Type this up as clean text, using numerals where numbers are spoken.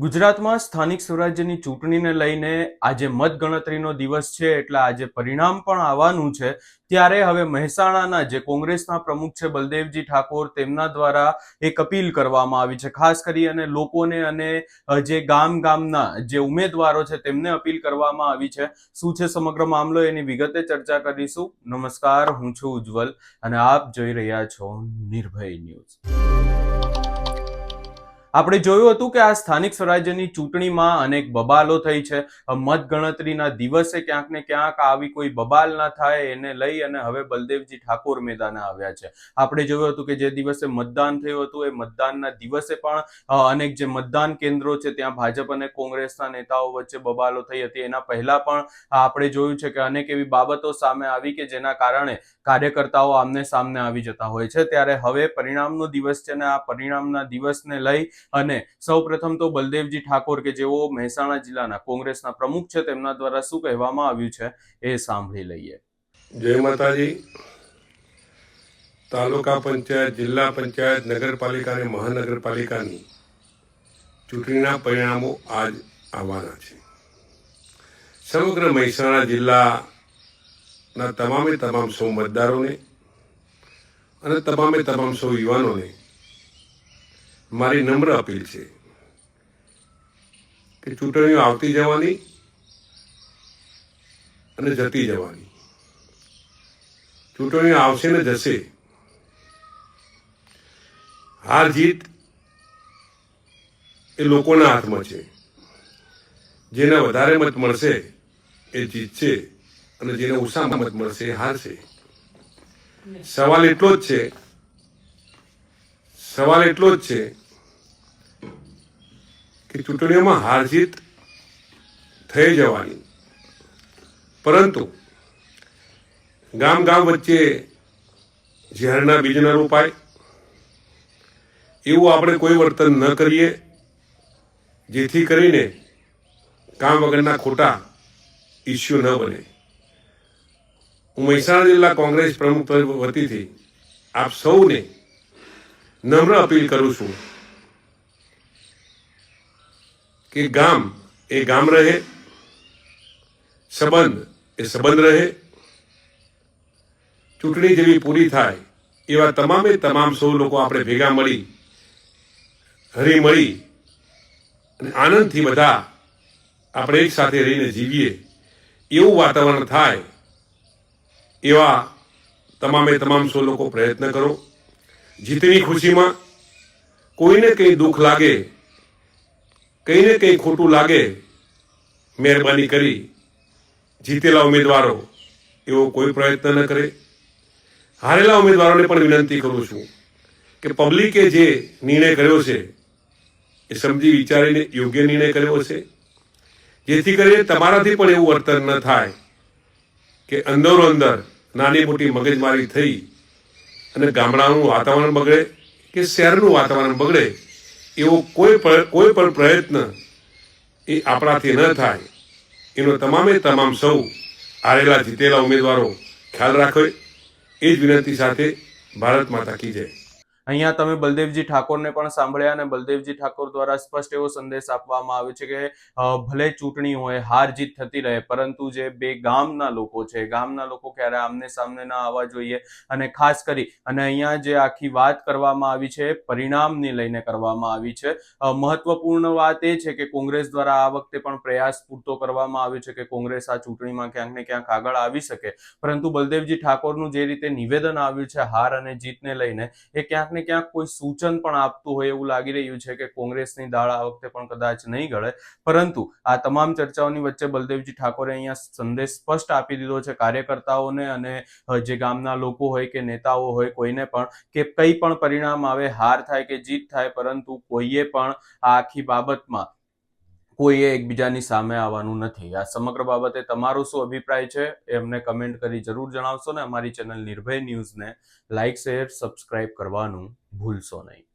ગુજરાતમાં સ્થાનિક સ્વરાજ્યની ચૂંટણીને લઈને આજે મતગણતરીનો દિવસ છે એટલે આજે પરિણામ પણ આવવાનું છે. ત્યારે હવે મહેસાણાના જે કોંગ્રેસના પ્રમુખ છે બલદેવજી ઠાકોર, તેમના દ્વારા એક અપીલ કરવામાં આવી છે. ખાસ કરી અને લોકોને અને જે ગામના જે ઉમેદવારો છે તેમને અપીલ કરવામાં આવી છે. શું છે સમગ્ર મામલો, એની વિગતે ચર્ચા કરીશું. નમસ્કાર, હું છું ઉજ્જવલ અને આપ જોઈ રહ્યા છો નિર્ભય ન્યૂઝ. આપણે જોયું હતું કે આ સ્થાનિક સ્વરાજ્યની ચૂંટણીમાં અનેક બબાલો થઈ છે. મતગણતરીના દિવસે ક્યાંક ને ક્યાંક આવી કોઈ બબાલ ના થાય એને લઈ અને હવે બલદેવજી ઠાકોર મેદાને આવ્યા છે. આપણે જોયું હતું કે જે દિવસે મતદાન થયું હતું એ મતદાનના દિવસે પણ અનેક જે મતદાન કેન્દ્રો છે ત્યાં ભાજપ અને કોંગ્રેસના નેતાઓ વચ્ચે બબાલો થઈ હતી. એના પહેલા પણ આપણે જોયું છે કે અનેક એવી બાબતો સામે આવી કે જેના કારણે કાર્યકર્તાઓ આમને સામને આવી જતા હોય છે. ત્યારે હવે પરિણામનો દિવસ છે અને આ પરિણામના દિવસને લઈ અને સૌપ્રથમ તો બલદેવજી ઠાકોર કે જેઓ મહેસાણા જિલ્લાના કોંગ્રેસના પ્રમુખ છે તેમના દ્વારા શું કહેવામાં આવ્યું છે એ સાંભળી લઈએ. જય માતાજી. તાલુકા પંચાયત, જિલ્લા પંચાયત, નગરપાલિકા અને મહાનગરપાલિકાની ચૂંટણીના પરિણામો આજ આવવાના છે. સમગ્ર મહેસાણા જિલ્લાના તમામ સૌ મતદારોને અને તમામ સૌ યુવાનોને મારી નમ્ર અપીલ છે કે ચૂંટણીઓ આવતી જવાની અને જતી જવાની. ચૂંટણીઓ આવશે ને જશે. હાર જીત એ લોકોના હાથમાં છે. જેને વધારે મત મળશે એ જીતશે અને જેને ઓછા મત મળશે એ હારશે. સવાલ એટલો જ છે કે ચૂંટણીઓમાં હાર જીત થઈ જવાની, પરંતુ ગામ વચ્ચે ઝેરના બીજ ન રોપાય એવું આપણે કોઈ વર્તન ન કરીએ, જેથી કરીને કામ વગરના ખોટા ઇસ્યુ ન બને. હું મહેસાણા જિલ્લા કોંગ્રેસ પ્રમુખ વતીથી આપ સૌને નમ્ર અપીલ કરું છું કે ગામ એ ગામ રહે, સંબંધ એ સંબંધ રહે. ચૂંટણી જેવી પૂરી થાય એવા તમામ સૌ લોકો આપણે ભેગા મળી હળીમળી અને આનંદથી બધા આપણે એક સાથે રહીને જીવીએ એવું વાતાવરણ થાય એવા તમામ સૌ લોકો પ્રયત્ન કરો. જીતની ખુશીમાં કોઈને કંઈ દુઃખ લાગે, કંઈને કંઈ ખોટું લાગે, મહેરબાની કરી જીતેલા ઉમેદવારો એવો કોઈ પ્રયત્ન ન કરે. હારેલા ઉમેદવારોને પણ વિનંતી કરું છું કે પબ્લિકે જે નિર્ણય કર્યો છે એ સમજી વિચારીને યોગ્ય નિર્ણય કર્યો છે, જેથી કરીને તમારાથી પણ એવું વર્તન ન થાય કે અંદરો અંદર નાની મોટી મગજમારી થઈ અને ગામડાનું વાતાવરણ બગડે કે શહેરનું વાતાવરણ બગડે એવો કોઈ પણ પ્રયત્ન એ આપણાથી ન થાય એનો તમામ સૌ હારેલા જીતેલા ઉમેદવારો ખ્યાલ રાખે એ જ વિનંતી સાથે ભારત માતા કી જય. અહીંયા તમે બલદેવજી ઠાકોરને પણ સાંભળ્યા અને બલદેવજી ઠાકોર દ્વારા સ્પષ્ટ એવો સંદેશ આપવામાં આવે છે કે ભલે ચૂંટણી હોય, હાર જીત થતી રહે, પરંતુ જે બે ગામના લોકો છે, ગામના લોકો ક્યારે આમને સામને ના આવવા જોઈએ. અને ખાસ કરી અને અહીંયા જે આખી વાત કરવામાં આવી છે પરિણામને લઈને કરવામાં આવી છે. મહત્વપૂર્ણ વાત એ છે કે કોંગ્રેસ દ્વારા આ વખતે પણ પ્રયાસ પૂરતો કરવામાં આવ્યો છે કે કોંગ્રેસ આ ચૂંટણીમાં ક્યાંક ને ક્યાંક આગળ આવી શકે, પરંતુ બલદેવજી ઠાકોરનું જે રીતે નિવેદન આવ્યું છે હાર અને જીતને લઈને, એ ક્યાંક ને ક્યાંક કોઈ સૂચન પણ આપતું હોય એવું લાગી રહ્યું છે કે કોંગ્રેસની દાળ આ વખતે પણ કદાચ નહીં ગળે. પરંતુ આ તમામ ચર્ચાઓની વચ્ચે બલદેવજી ઠાકોરે અહીંયા સંદેશ સ્પષ્ટ આપી દીધો છે કાર્યકર્તાઓને અને જે ગામના લોકો હોય કે નેતાઓ હોય કોઈને પણ કે કંઈ પણ પરિણામ આવે, હાર થાય કે જીત થાય, પરંતુ કોઈએ પણ આ આખી બાબતમાં કોઈએ એકબીજાની સામે આવવાનું નથી. આ સમગ્ર બાબતે તમારો શું અભિપ્રાય છે એ અમને કમેન્ટ કરી જરૂર જણાવશો ને અમારી ચેનલ નિર્ભય ન્યૂઝને લાઇક, શેર, સબસ્ક્રાઇબ કરવાનું ભૂલશો નહીં.